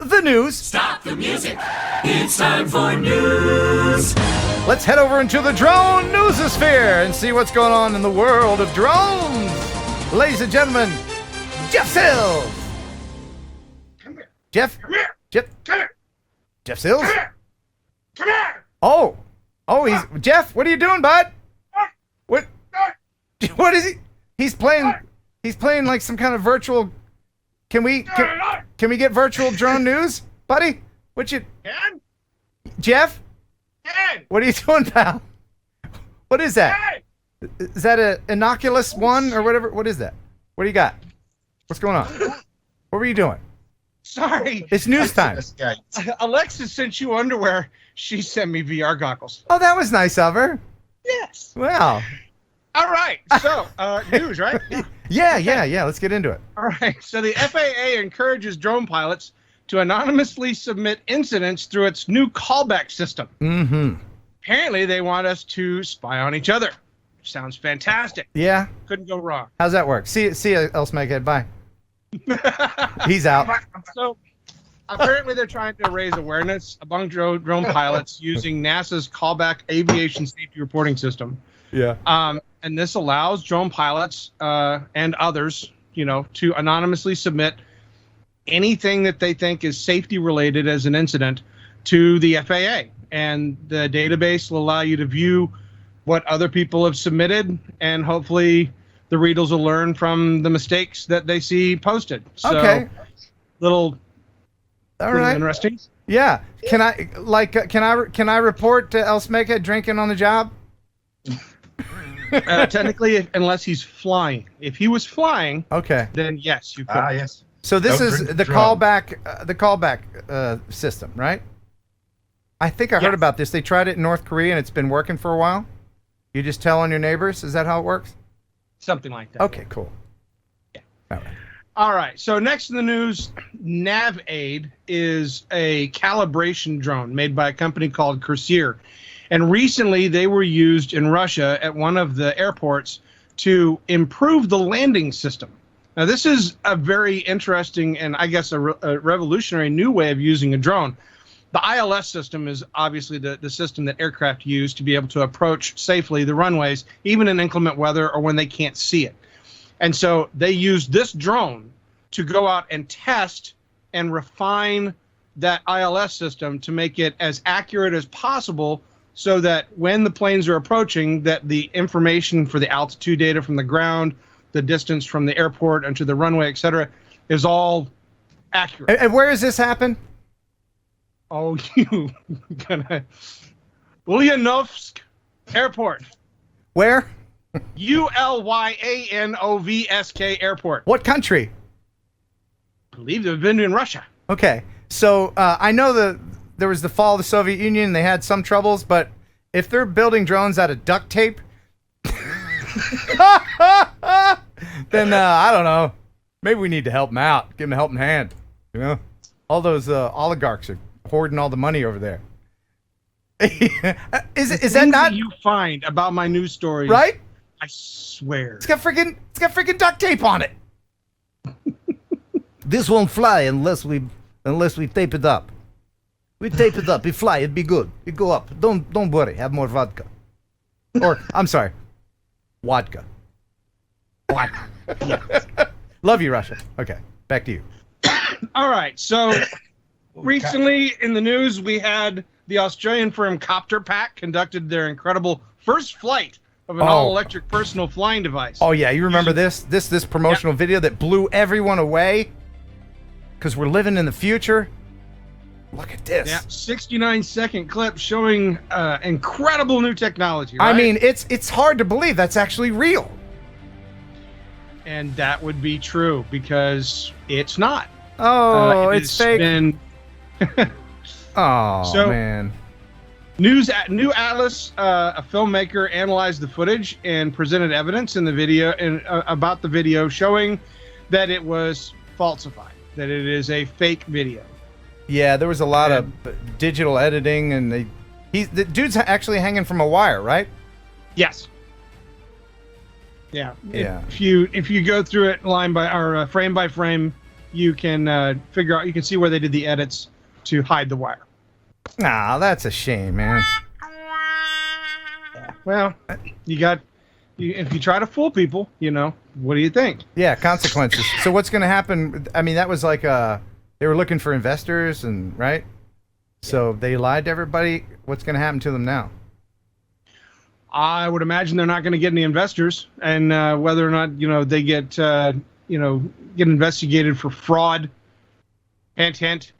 the news. Stop the music. It's time for news. Let's head over into the drone newsosphere and see what's going on in the world of drones. Ladies and gentlemen, Jeff Sills. Come here. Jeff? Come here. Jeff? Come here. Jeff Sills? Come here. Come here. Oh, he's Jeff. What are you doing, bud? What? What is he? He's playing like some kind of virtual. Can we get virtual drone news, buddy? Ken? Jeff? Ken? What are you doing, pal? What is that? Hey! Is that a innocuous one or whatever? What is that? What do you got? What's going on? What were you doing? Sorry. It's news time. Alexis sent you underwear. She sent me VR goggles. Oh, that was nice of her. Yes. Wow. All right. So, news, right? Yeah. Let's get into it. All right. So the FAA encourages drone pilots to anonymously submit incidents through its new callback system. Mm-hmm. Apparently, they want us to spy on each other. Sounds fantastic. Yeah. Couldn't go wrong. How's that work? See you, Elsmeckhead. Bye. He's out. So, apparently, they're trying to raise awareness among drone pilots using NASA's callback aviation safety reporting system. Yeah. And this allows drone pilots and others, to anonymously submit anything that they think is safety related as an incident to the FAA. And the database will allow you to view what other people have submitted, and hopefully the readers will learn from the mistakes that they see posted. So, Okay. Little Interesting. Yeah. Can I report to Elsmeckhead drinking on the job? Technically, unless he's flying. If he was flying, Okay. then yes, you could. Yes. So this Don't is drink the drunk. callback system, right? I think I heard Yes. about this. They tried it in North Korea and it's been working for a while. You just tell on your neighbors. Is that how it works? Something like that. Okay, cool. Yeah. All right. All right. So next in the news, NavAid is a calibration drone made by a company called XXXXXXXX. And recently they were used in Russia at one of the airports to improve the landing system. Now, this is a very interesting and I guess a revolutionary new way of using a drone. The ILS system is obviously the system that aircraft use to be able to approach safely the runways, even in inclement weather or when they can't see it. And so they used this drone to go out and test and refine that ILS system to make it as accurate as possible so that when the planes are approaching, that the information for the altitude data from the ground, the distance from the airport and to the runway, et cetera, is all accurate. And where does this happen? Oh, you gonna Ulyanovsk Airport. Where? Ulyanovsk Airport. What country? I believe they've been in Russia. Okay. So I know there was the fall of the Soviet Union. They had some troubles, but if they're building drones out of duct tape, then I don't know. Maybe we need to help them out. Give them a helping hand. All those oligarchs are hoarding all the money over there. Is that Things not you find about my news stories? right? I swear. It's got freaking duct tape on it. This won't fly unless we tape it up. We tape it up. We fly. It'd be good. It go up. Don't worry. Have more vodka. Or I'm sorry, vodka. Yes. Love you, Russia. Okay, back to you. All right. So recently in the news, we had the Australian firm Copter Pack conducted their incredible first flight of an all-electric personal flying device. Oh yeah, you remember this promotional video that blew everyone away? Because we're living in the future. Look at this. Yeah, 69-second clip showing incredible new technology. I Right? mean, it's hard to believe that's actually real. And that would be true because it's not. Oh, It it's has fake. been- Oh So- man. New Atlas, a filmmaker, analyzed the footage and presented evidence in the video about the video showing that it was falsified, that it is a fake video. Yeah, there was a lot of digital editing, and the dude's actually hanging from a wire, right? Yes. Yeah. Yeah. If you go through it line by or frame by frame, you can figure out. You can see where they did the edits to hide the wire. Nah, that's a shame, man. Well, if you try to fool people, what do you think? Yeah, consequences. So what's going to happen? I mean, that was like they were looking for investors, and right? So they lied to everybody. What's going to happen to them now? I would imagine they're not going to get any investors, and whether or not they get investigated for fraud, hint,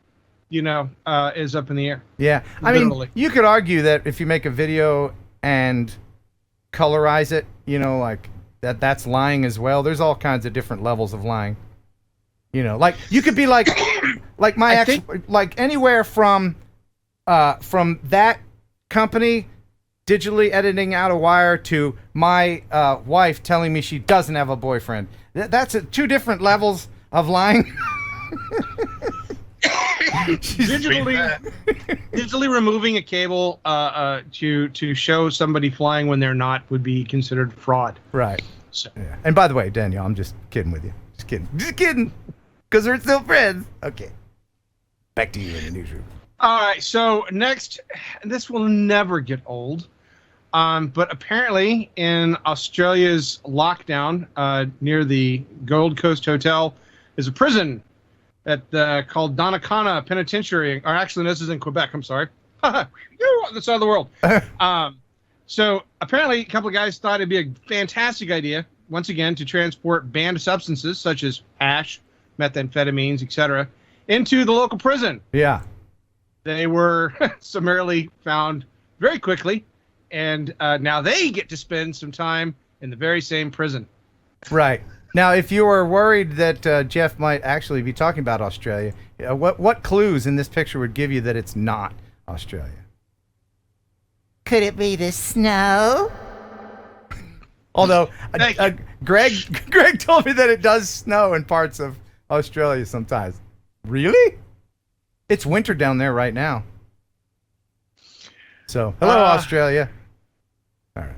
is up in the air. Yeah, I mean, you could argue that if you make a video and colorize it, like that's lying as well. There's all kinds of different levels of lying. Like you could be like like anywhere from that company digitally editing out a wire to my wife telling me she doesn't have a boyfriend. That's two different levels of lying. digitally removing a cable to show somebody flying when they're not would be considered fraud. Right. So. Yeah. And by the way, Daniel, I'm just kidding with you. Just kidding. Because we're still friends. Okay. Back to you in the newsroom. All right. So next, this will never get old. But apparently in Australia's lockdown near the Gold Coast Hotel is a prison called Donnacona Penitentiary. Or actually, this is in Quebec. I'm sorry. You're on the side of the world. So apparently a couple of guys thought it'd be a fantastic idea, once again, to transport banned substances such as hash, methamphetamines, etc., into the local prison. Yeah. They were summarily found very quickly, and now they get to spend some time in the very same prison. Right. Now, if you were worried that Jeff might actually be talking about Australia, what clues in this picture would give you that it's not Australia? Could it be the snow? Although Greg told me that it does snow in parts of Australia sometimes. Really? It's winter down there right now. So, hello, Australia. All right.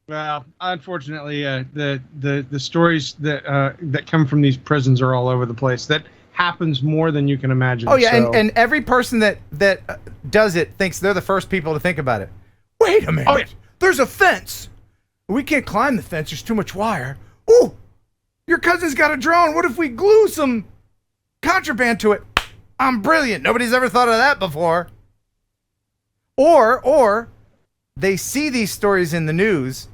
Well, unfortunately, the stories that come from these prisons are all over the place. That happens more than you can imagine. Oh yeah, so. and every person that does it thinks they're the first people to think about it. Wait a minute. Oh, yeah. There's a fence. We can't climb the fence. There's too much wire. Ooh, your cousin's got a drone. What if we glue some contraband to it? I'm brilliant. Nobody's ever thought of that before. Or they see these stories in the news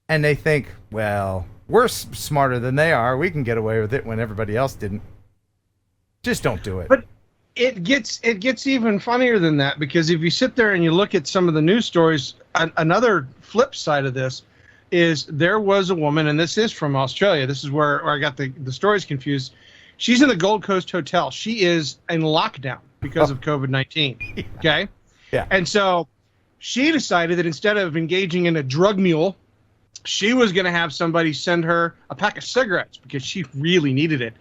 and they think, well, we're smarter than they are. We can get away with it when everybody else didn't. Just don't do it. But it gets even funnier than that, because if you sit there and you look at some of the news stories, another flip side of this is there was a woman, and this is from Australia. This is where I got the stories confused. She's in the Gold Coast Hotel. She is in lockdown because of COVID-19. Okay? Yeah. And so she decided that instead of engaging in a drug mule, she was going to have somebody send her a pack of cigarettes because she really needed it.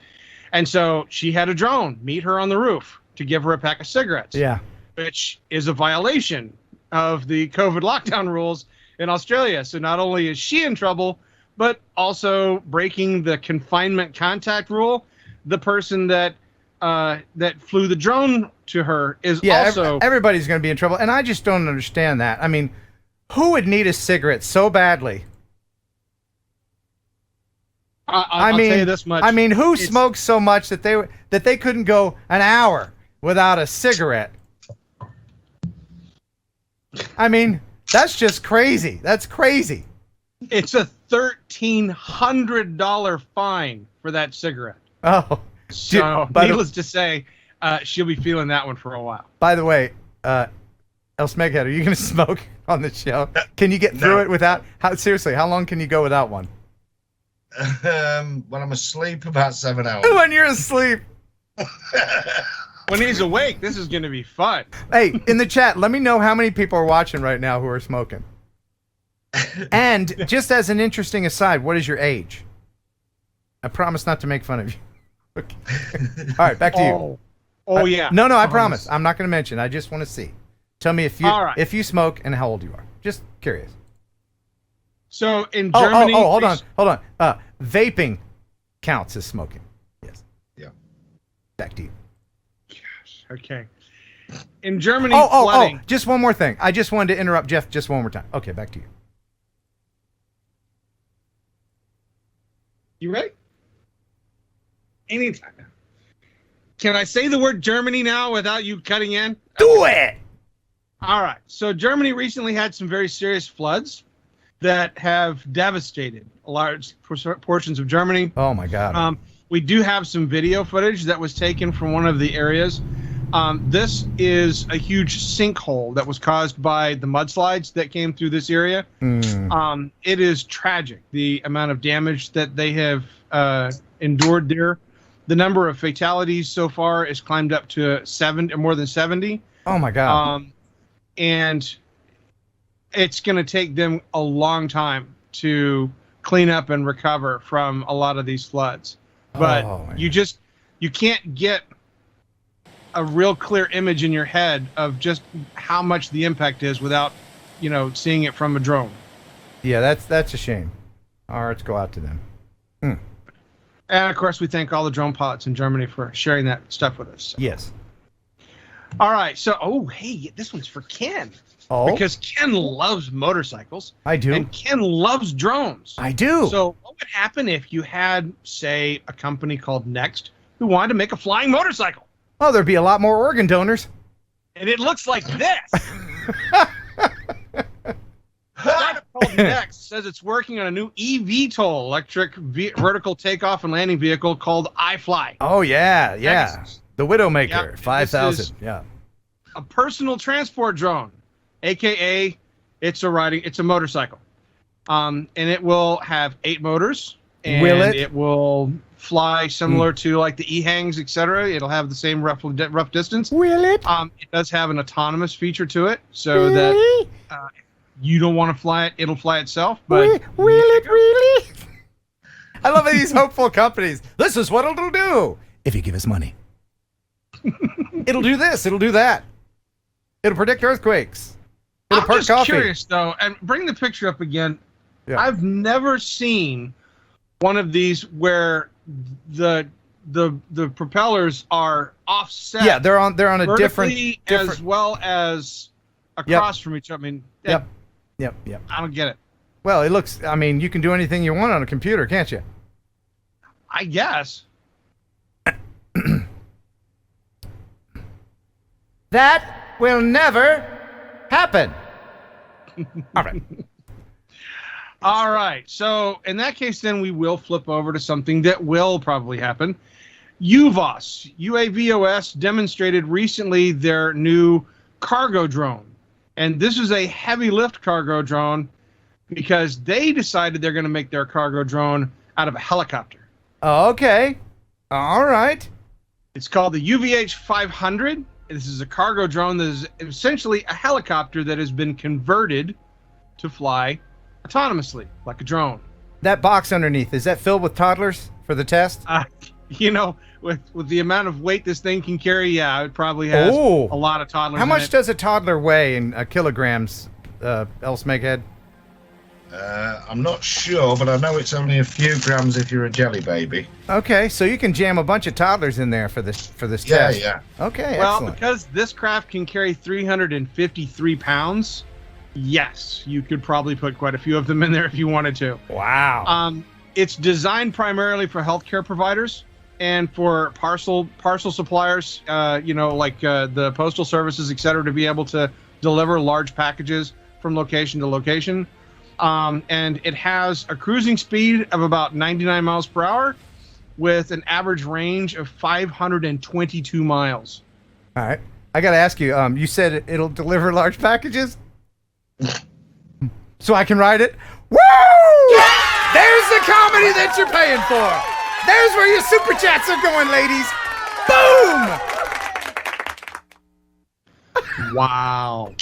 And so she had a drone meet her on the roof to give her a pack of cigarettes. Yeah. Which is a violation of the COVID lockdown rules in Australia. So not only is she in trouble, but also breaking the confinement contact rule. The person that flew the drone to her is also... everybody's going to be in trouble. And I just don't understand that. I mean, who would need a cigarette so badly? I'll tell you this much. I mean, who smokes so much that they couldn't go an hour without a cigarette? I mean, that's just crazy. That's crazy. It's a $1,300 fine for that cigarette. Oh, so needless to say, she'll be feeling that one for a while. By the way, El Smeghead, are you going to smoke on the show? Can you get through it without? Seriously, how long can you go without one? When I'm asleep, about 7 hours. When you're asleep. When he's awake, this is going to be fun. Hey, in the chat, let me know how many people are watching right now who are smoking. And just as an interesting aside, what is your age? I promise not to make fun of you. Okay. All right, back to you. Oh yeah. No, I promise. I'm not going to mention. I just want to see. Tell me if you smoke and how old you are. Just curious. So in Germany... hold on. Vaping counts as smoking. Yes. Back to you. Okay. In Germany, Oh, flooding. just one more thing. I just wanted to interrupt Jeff just one more time. Okay, back to you. You ready? Anytime. Can I say the word Germany now without you cutting in? Do it! All right. So Germany recently had some very serious floods that have devastated large portions of Germany. Oh, my God. We do have some video footage that was taken from one of the areas. This is a huge sinkhole that was caused by the mudslides that came through this area. It is tragic, the amount of damage that they have endured there. The number of fatalities so far has climbed up to more than 70. Oh, my God. And it's going to take them a long time to clean up and recover from a lot of these floods. But you can't get a real clear image in your head of just how much the impact is without, seeing it from a drone. Yeah, that's a shame. Our hearts go out to them. And of course, we thank all the drone pilots in Germany for sharing that stuff with us. So. Yes. All right. So, hey, this one's for Ken. Oh? Because Ken loves motorcycles. I do. And Ken loves drones. I do. So what would happen if you had, say, a company called Next who wanted to make a flying motorcycle? Oh, there'd be a lot more organ donors. And it looks like this. Startup called Next says it's working on a new eVTOL, electric vertical takeoff and landing vehicle called iFly. Oh, yeah. Next. The Widowmaker, Yep. 5,000. Yeah. A personal transport drone, aka it's a motorcycle. And it will have 8 motors. And Will it? It will fly similar to like the E-Hangs, etc. It'll have the same rough distance. Will it? It does have an autonomous feature to it, so that you don't want to fly it, it'll fly itself. But Will it really? I love these hopeful companies. This is what it'll do if you give us money. It'll do this. It'll do that. It'll predict earthquakes. It'll I'm perk just coffee. curious though, and bring the picture up again. Yeah. I've never seen one of these where the propellers are offset. Yeah, they're on a vertically different as well as across from each other. I mean, Yep. I don't get it. Well, it looks. I mean, you can do anything you want on a computer, can't you? I guess. That will never happen. All right. All right. So in that case, then we will flip over to something that will probably happen. UAVOS demonstrated recently their new cargo drone. And this is a heavy lift cargo drone because they decided they're going to make their cargo drone out of a helicopter. Okay. All right. It's called the UVH 500. This is a cargo drone that is essentially a helicopter that has been converted to fly autonomously, like a drone. That box underneath, is that filled with toddlers for the test? With the amount of weight this thing can carry, yeah, it probably has a lot of toddlers. How much in it. does a toddler weigh in kilograms, Else Meghead? I'm not sure, but I know it's only a few grams if you're a jelly baby. Okay, so you can jam a bunch of toddlers in there for this Yeah, test. yeah. Okay, Well, excellent. because this craft can carry 353 pounds, yes, you could probably put quite a few of them in there if you wanted to. Wow. It's designed primarily for healthcare providers and for parcel suppliers, like the postal services, et cetera, to be able to deliver large packages from location to location. And it has a cruising speed of about 99 miles per hour with an average range of 522 miles. All right. I got to ask you, you said it'll deliver large packages? So I can ride it? Woo! Yeah! There's the comedy that you're paying for. There's where your super chats are going, ladies. Boom! Wow.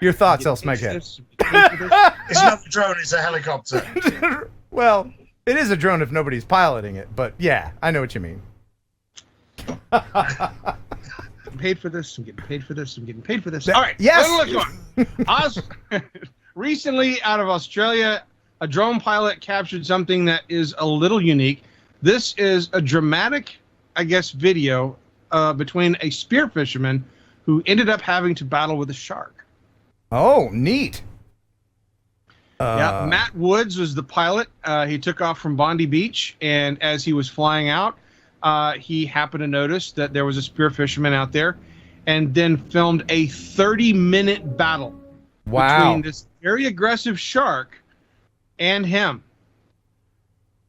Your thoughts, Else Meghead. It's not a drone, it's a helicopter. Well, it is a drone if nobody's piloting it, but yeah, I know what you mean. I'm paid for this. I'm getting paid for this. I'm getting paid for this. All right. Yes. Recently, out of Australia, a drone pilot captured something that is a little unique. This is a dramatic, I guess, video between a spear fisherman who ended up having to battle with a shark. Oh, neat. Yeah, Matt Woods was the pilot. He took off from Bondi Beach, and as he was flying out, he happened to notice that there was a spear fisherman out there, and then filmed a 30-minute battle between this very aggressive shark and him.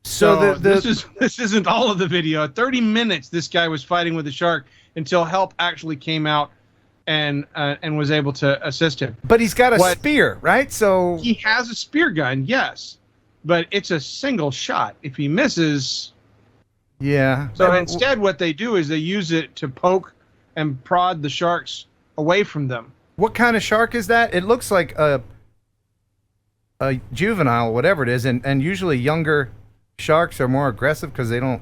So this isn't all of the video. 30 minutes, this guy was fighting with the shark until help actually came out and was able to assist him. But he's got a spear, right? So he has a spear gun, yes, but it's a single shot. If he misses, yeah. So instead, what they do is they use it to poke and prod the sharks away from them. What kind of shark is that? It looks like a juvenile, whatever it is, and usually younger sharks are more aggressive because they don't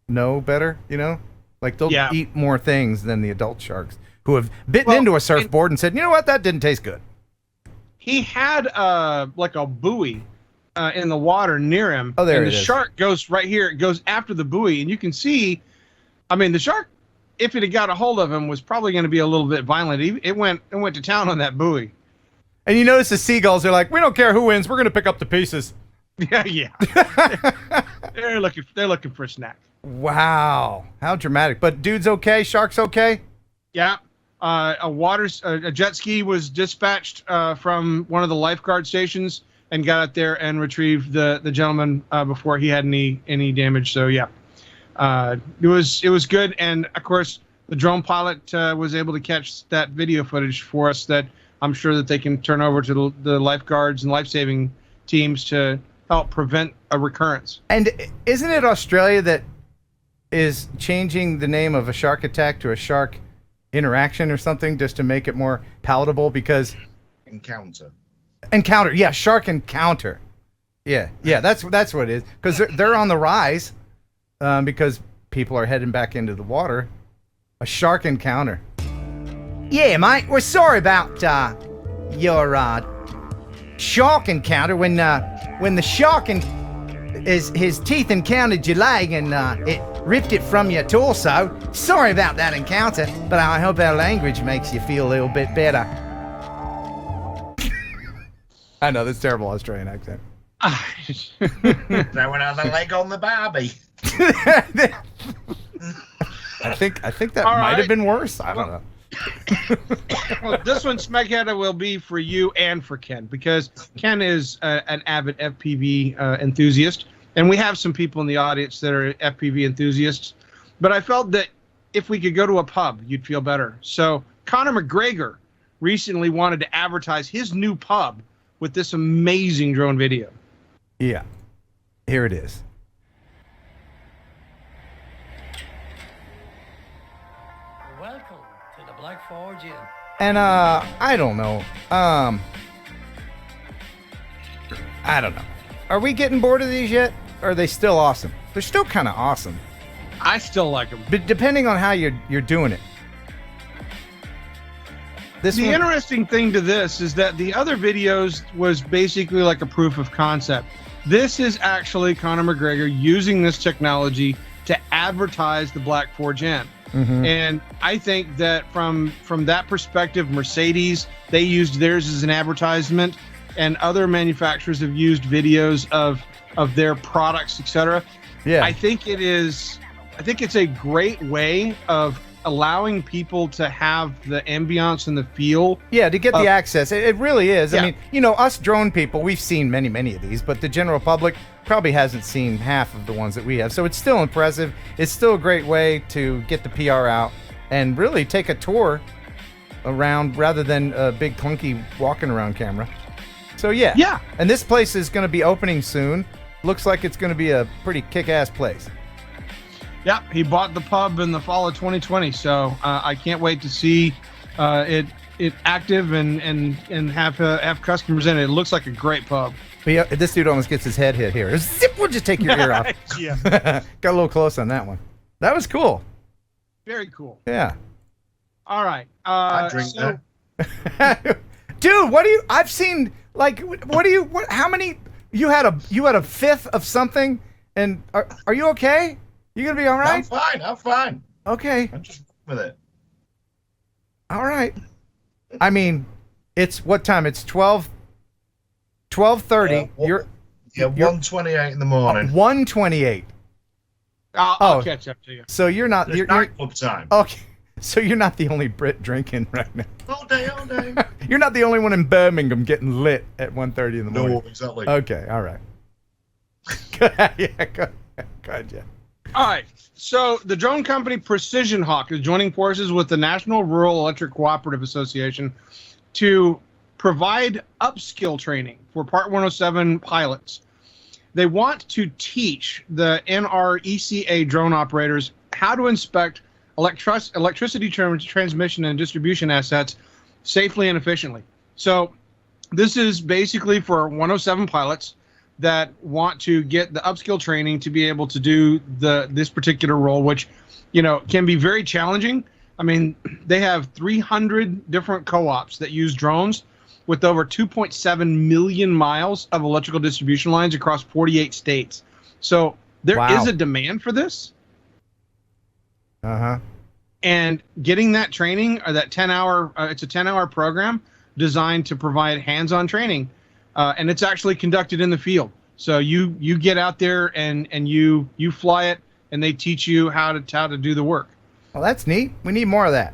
know better, you know? Like they'll eat more things than the adult sharks who have bitten into a surfboard and said, you know what, that didn't taste good. He had like a buoy in the water near him. Oh, there and it the is. Shark goes right here. It goes after the buoy, and you can see, I mean, the shark, if it had got a hold of him, was probably going to be a little bit violent. It went to town on that buoy. And you notice the seagulls are like, we don't care who wins, we're going to pick up the pieces. Yeah. They're looking for a snack. Wow, how dramatic! But dude's okay, shark's okay. Yeah, a jet ski was dispatched from one of the lifeguard stations and got out there and retrieved the gentleman before he had any damage. So yeah, it was good, and of course the drone pilot was able to catch that video footage for us that I'm sure that they can turn over to the lifeguards and life-saving teams to help prevent a recurrence. And isn't it Australia that is changing the name of a shark attack to a shark interaction or something just to make it more palatable? Because Encounter, yeah, shark encounter. Yeah, that's what it is. Because they're on the rise because people are heading back into the water. A shark encounter. Yeah, mate, we're sorry about your shark encounter when the shark his teeth encountered your leg and it ripped it from your torso. Sorry about that encounter, but I hope our language makes you feel a little bit better. I know, that's terrible Australian accent. throw another leg on the Barbie. I think that might have been worse. I don't know. Well, this one, Smeghead, will be for you and for Ken, because Ken is an avid FPV enthusiast, and we have some people in the audience that are FPV enthusiasts. But I felt that if we could go to a pub, you'd feel better. So Conor McGregor recently wanted to advertise his new pub with this amazing drone video. Yeah, here it is. Welcome to the Black Forge Inn. And I don't know. I don't know. Are we getting bored of these yet? Or are they still awesome? They're still kind of awesome. I still like them. But depending on how you're doing it. The interesting thing to this is that the other videos was basically like a proof of concept. This is actually Conor McGregor using this technology to advertise the Black Forge Inn. Mm-hmm. And I think that from that perspective, Mercedes, they used theirs as an advertisement, and other manufacturers have used videos of their products, etc. Yeah. I think it's a great way of allowing people to have the ambiance and the feel. Yeah, to get the access. It really is. Yeah. I mean, you know, us drone people, we've seen many of these, but the general public probably hasn't seen half of the ones that we have. So it's still impressive. It's still a great way to get the PR out and really take a tour around rather than a big clunky walking around camera. So yeah. Yeah. And this place is going to be opening soon. Looks like it's going to be a pretty kick-ass place. Yeah, he bought the pub in the fall of 2020, so I can't wait to see it active and have customers in it. It looks like a great pub. But yeah, this dude almost gets his head hit here. Zip! We'll just take your ear off. Yeah, Got a little close on that one. That was cool. very cool. Yeah. All right. I drink that. Dude, what do you? I've seen like. What do you? How many You had a fifth of something, and are you okay? You gonna be all right? I'm fine. Okay. I'm just with it. All right. I mean, it's what time? It's 12:30. You're 1:28 in the morning. 1:28. I'll catch up to you. So you're not. It's You're nightclub time. okay. So you're not the only Brit drinking right now. All day. You're not the only one in Birmingham getting lit at 1:30 in the morning. No, exactly. Okay. All right. Yeah. Go ahead, yeah. All right. So the drone company Precision Hawk is joining forces with the National Rural Electric Cooperative Association to provide upskill training for Part 107 pilots. They want to teach the NRECA drone operators how to inspect electricity transmission and distribution assets safely and efficiently. So this is basically for 107 pilots that want to get the upskill training to be able to do this particular role, which, can be very challenging. I mean, they have 300 different co-ops that use drones with over 2.7 million miles of electrical distribution lines across 48 states. So there is a demand for this. Uh-huh. And getting that training, or that 10-hour, it's a 10-hour program designed to provide hands-on training. And it's actually conducted in the field. So you get out there and you fly it, and they teach you how to do the work. Well, that's neat. We need more of that.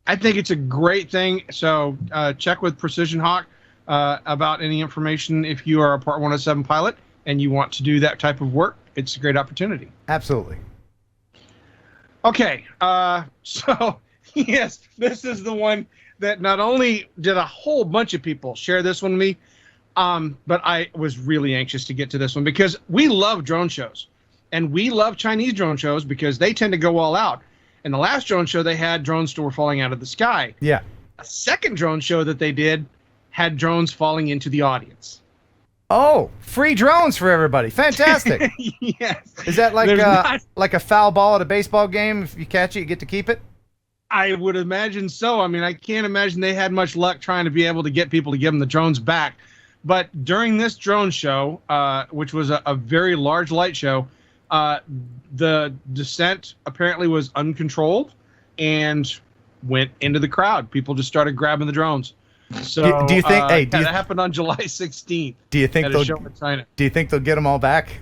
I think it's a great thing. So check with Precision Hawk about any information if you are a Part 107 pilot and you want to do that type of work. It's a great opportunity. Absolutely. Okay. So, yes, this is the one that not only did a whole bunch of people share this one with me, but I was really anxious to get to this one because we love drone shows. And we love Chinese drone shows because they tend to go all out. And the last drone show they had, drones were falling out of the sky. Yeah. A second drone show that they did had drones falling into the audience. Oh, free drones for everybody. Fantastic. Yes. Is that like like a foul ball at a baseball game? If you catch it, you get to keep it? I would imagine so. I mean, I can't imagine they had much luck trying to be able to get people to give them the drones back. But during this drone show, which was a very large light show, the descent apparently was uncontrolled and went into the crowd. People just started grabbing the drones. So do you think? Hey, that happened on July 16th. Do you think they'll? Show in China. Do you think they'll get them all back?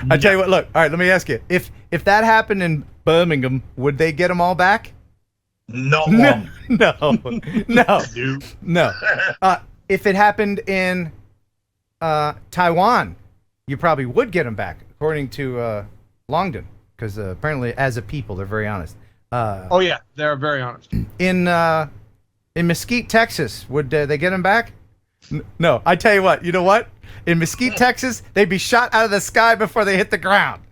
I tell you what. Look. All right. Let me ask you. If that happened in Birmingham, would they get them all back? Not one. No. If it happened in Taiwan, you probably would get them back, according to Longdon, because apparently, as a people, they're very honest. Oh yeah, they're very honest. In Mesquite, Texas, would they get them back? No. I tell you what. You know what? In Mesquite, Texas, they'd be shot out of the sky before they hit the ground.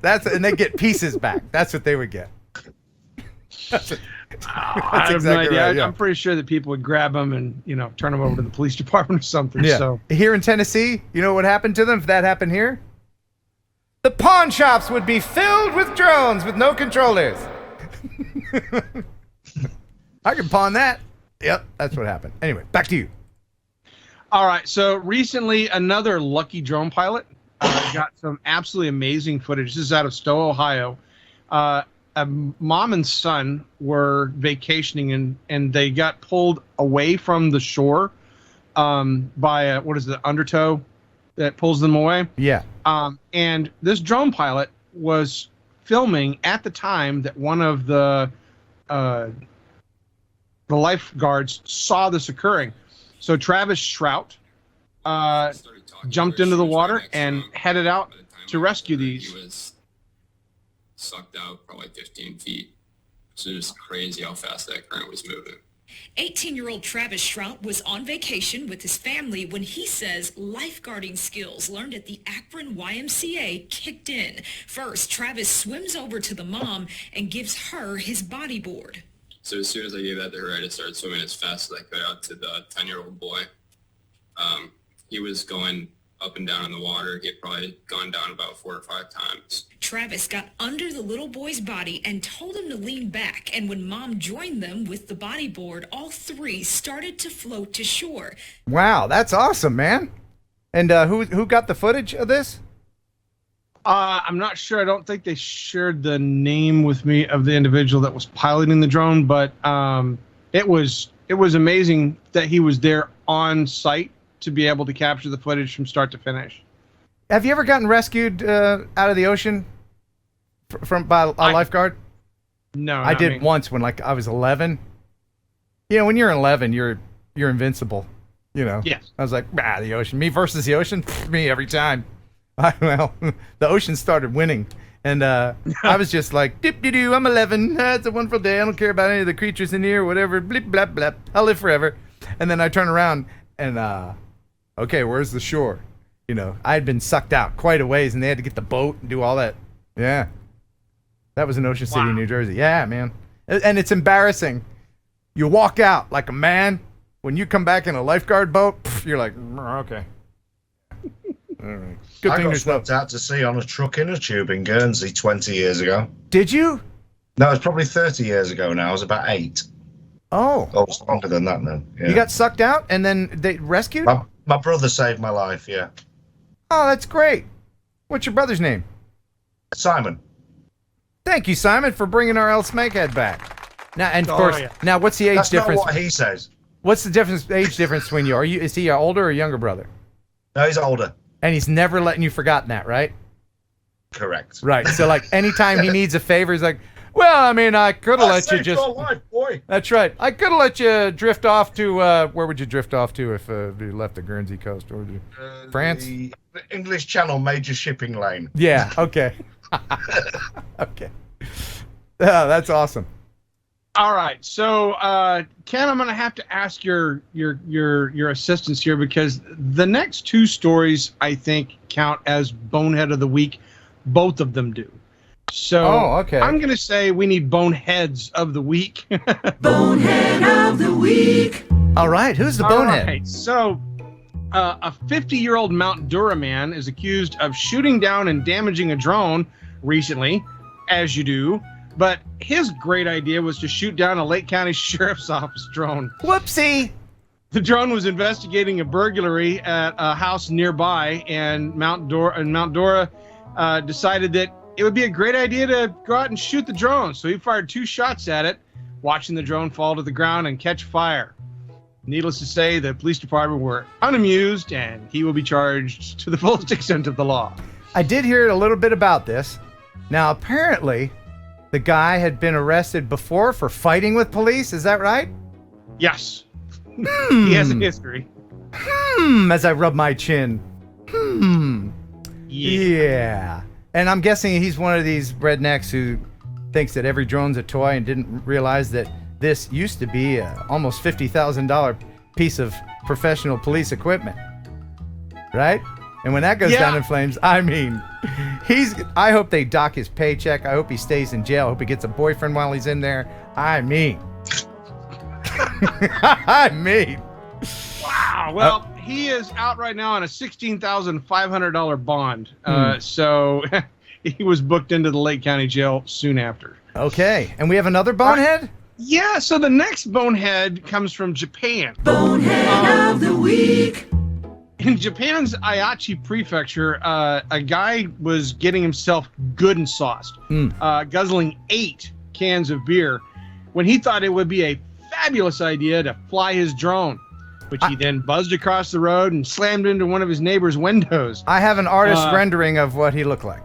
And they get pieces back. That's what they would get. That's exactly right. Yeah. I'm pretty sure that people would grab them and turn them over to the police department or something. Yeah. So here in Tennessee, you know what happened to them if that happened here? The pawn shops would be filled with drones with no controllers. I can pawn that. Yep, that's what happened. Anyway, back to you. All right. So recently, another lucky drone pilot got some absolutely amazing footage. This is out of Stowe, Ohio. A mom and son were vacationing and they got pulled away from the shore by undertow that pulls them away. Yeah. And this drone pilot was filming at the time that one of the lifeguards saw this occurring. So Travis Shrout jumped into the water and headed out to rescue these. He was sucked out probably 15 feet. So just crazy how fast that current was moving. 18-year-old Travis Shrout was on vacation with his family when he says lifeguarding skills learned at the Akron YMCA kicked in. First, Travis swims over to the mom and gives her his bodyboard. So as soon as I gave that to her, I just started swimming as fast as I could out to the 10-year-old boy. He was going up and down in the water. He had probably gone down about 4 or 5 times. Travis got under the little boy's body and told him to lean back. And when mom joined them with the bodyboard, all three started to float to shore. Wow, that's awesome, man. And who got the footage of this? I'm not sure. I don't think they shared the name with me of the individual that was piloting the drone, but it was amazing that he was there on site to be able to capture the footage from start to finish. Have you ever gotten rescued out of the ocean by a lifeguard? No, I did me. once when I was 11. You know, when you're 11, you're invincible. You know. Yes. I was like, the ocean. Me versus the ocean. Me every time. Well, the ocean started winning, and I was just like, dip-de-doo, I'm 11. It's a wonderful day. I don't care about any of the creatures in here, whatever. Blip, blap, blap. I'll live forever. And then I turn around and, okay, where's the shore? You know, I had been sucked out quite a ways, and they had to get the boat and do all that. Yeah. That was in Ocean City, New Jersey. Yeah, man. And it's embarrassing. You walk out like a man. When you come back in a lifeguard boat, you're like, okay. All right. Good I thing got there's no... swept out to sea on a truck in a tube in Guernsey 20 years ago. Did you? No, it's probably 30 years ago now. I was about 8. Oh. Oh, it's longer than that now. Yeah. You got sucked out and then they rescued? My brother saved my life, yeah. Oh, that's great. What's your brother's name? Simon. Thank you, Simon, for bringing our El Snakehead back. Now, and of course, yeah. now what's the age That's difference? not what he says. What's the age difference between you? Is he an older or younger brother? No, he's older. And he's never letting you forgotten that, right? Correct. Right. So like anytime he needs a favor, he's like, well, I mean, I could have let you just. Your life, boy. That's right. I could have let you drift off to where would you drift off to if you left the Guernsey coast? Where would you? France? The English Channel major shipping lane. Yeah. Okay. Okay. Yeah, that's awesome. All right, so Ken, I'm going to have to ask your assistance here because the next two stories I think count as Bonehead of the Week. Both of them do. So okay. I'm going to say we need Boneheads of the Week. Bonehead of the Week. All right. Who's the All bonehead? right, so a 50-year-old Mount Dura man is accused of shooting down and damaging a drone recently, as you do. But his great idea was to shoot down a Lake County Sheriff's Office drone. Whoopsie. The drone was investigating a burglary at a house nearby, and Mount Dora decided that it would be a great idea to go out and shoot the drone. So he fired 2 shots at it, watching the drone fall to the ground and catch fire. Needless to say, the police department were unamused, and he will be charged to the fullest extent of the law. I did hear a little bit about this. Now, apparently, the guy had been arrested before for fighting with police. Is that right? Yes. He has a history. As I rub my chin. Yeah. And I'm guessing he's one of these rednecks who thinks that every drone's a toy and didn't realize that this used to be a almost $50,000 piece of professional police equipment. Right? And when that goes down in flames, I mean, I hope they dock his paycheck. I hope he stays in jail. I hope he gets a boyfriend while he's in there. I mean. Wow. Well, he is out right now on a $16,500 bond. So he was booked into the Lake County Jail soon after. Okay. And we have another bonehead? Yeah. So the next bonehead comes from Japan. Bonehead of the Week. In Japan's Aichi Prefecture, a guy was getting himself good and sauced, guzzling 8 cans of beer, when he thought it would be a fabulous idea to fly his drone, which he then buzzed across the road and slammed into one of his neighbor's windows. I have an artist rendering of what he looked like.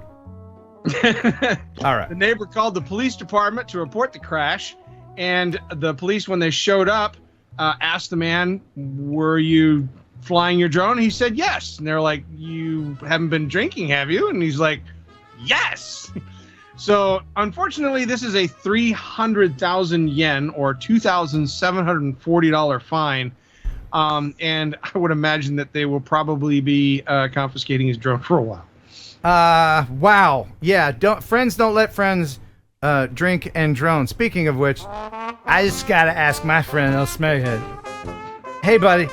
All right. The neighbor called the police department to report the crash, and the police, when they showed up, asked the man, "Were you flying your drone?" He said yes. And they're like, "You haven't been drinking, have you?" And he's like, "Yes." So unfortunately, this is a 300,000 yen or $2,740 fine. And I would imagine that they will probably be confiscating his drone for a while. Wow. Yeah, friends don't let friends drink and drone. Speaking of which, I just gotta ask my friend El Snakehead. Hey, buddy.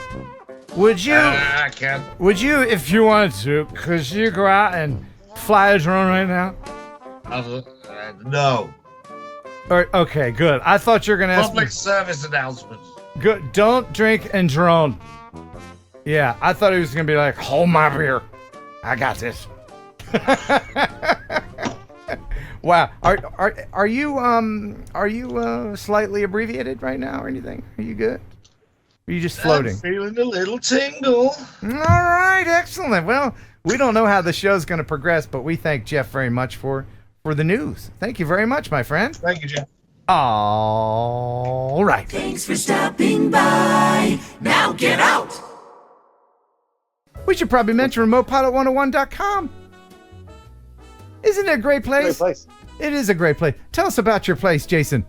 Would you, if you wanted to, could you go out and fly a drone right now? No. Okay, good. I thought you were going to ask Public service announcement. Good. Don't drink and drone. Yeah, I thought he was gonna be like, hold my beer. I got this. Wow. Are you slightly abbreviated right now or anything? Are you good? Are you just floating? I'm feeling a little tingle. All right, excellent. Well, we don't know how the show's going to progress, but we thank Jeff very much for the news. Thank you very much, my friend. Thank you, Jeff. All right. Thanks for stopping by. Now get out. We should probably mention remotepilot101.com. Isn't it a great place? Great place. It is a great place. Tell us about your place, Jason.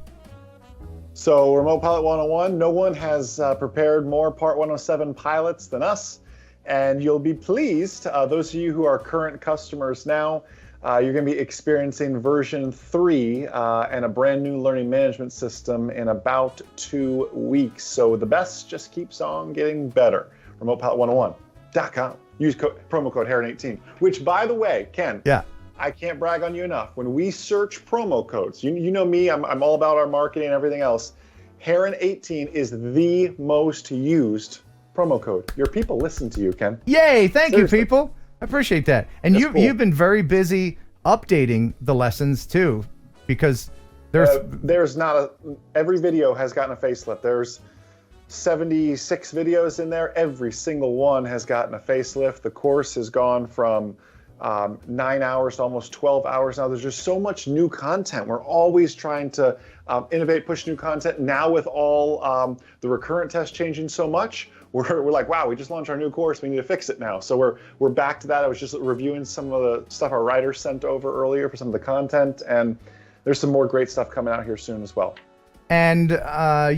So, Remote Pilot 101, no one has prepared more Part 107 pilots than us. And you'll be pleased, those of you who are current customers now, you're going to be experiencing version 3 and a brand new learning management system in about 2 weeks. So the best just keeps on getting better. RemotePilot101.com. Use promo code Heron18, which, by the way, Ken, Yeah. I can't brag on you enough. When we search promo codes, you know me, I'm all about our marketing and everything else. Heron18 is the most used promo code. Your people listen to you, Ken. Yay, thank Seriously. you, people. I appreciate that. And That's you've cool. been very busy updating the lessons too, because There's not a, every video has gotten a facelift. There's 76 videos in there. Every single one has gotten a facelift. The course has gone from 9 hours to almost 12 hours now. There's just so much new content. We're always trying to innovate, push new content. Now with all the recurrent tests changing so much, we're like, wow, we just launched our new course. We need to fix it now. So we're back to that. I was just reviewing some of the stuff our writers sent over earlier for some of the content, and there's some more great stuff coming out here soon as well. and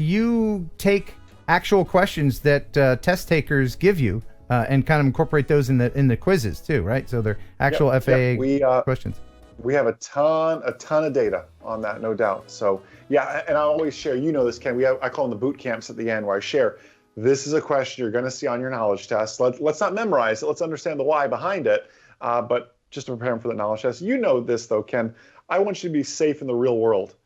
you take actual questions that test takers give you and kind of incorporate those in the quizzes too, right? So they're actual FAA questions. We have a ton of data on that, no doubt. So yeah, and I always share, you know this, Ken, I call them the boot camps at the end, where I share, this is a question you're going to see on your knowledge test. Let's not memorize it. Let's understand the why behind it. But just to prepare them for the knowledge test. You know this though, Ken, I want you to be safe in the real world.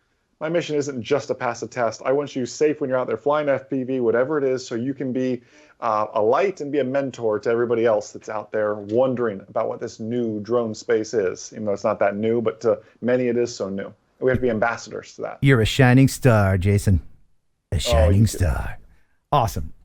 My mission isn't just to pass a test. I want you safe when you're out there flying FPV, whatever it is, so you can be a light and be a mentor to everybody else that's out there wondering about what this new drone space is. Even though it's not that new, but to many it is so new. We have to be ambassadors to that. You're a shining star, Jason. A shining star. Awesome.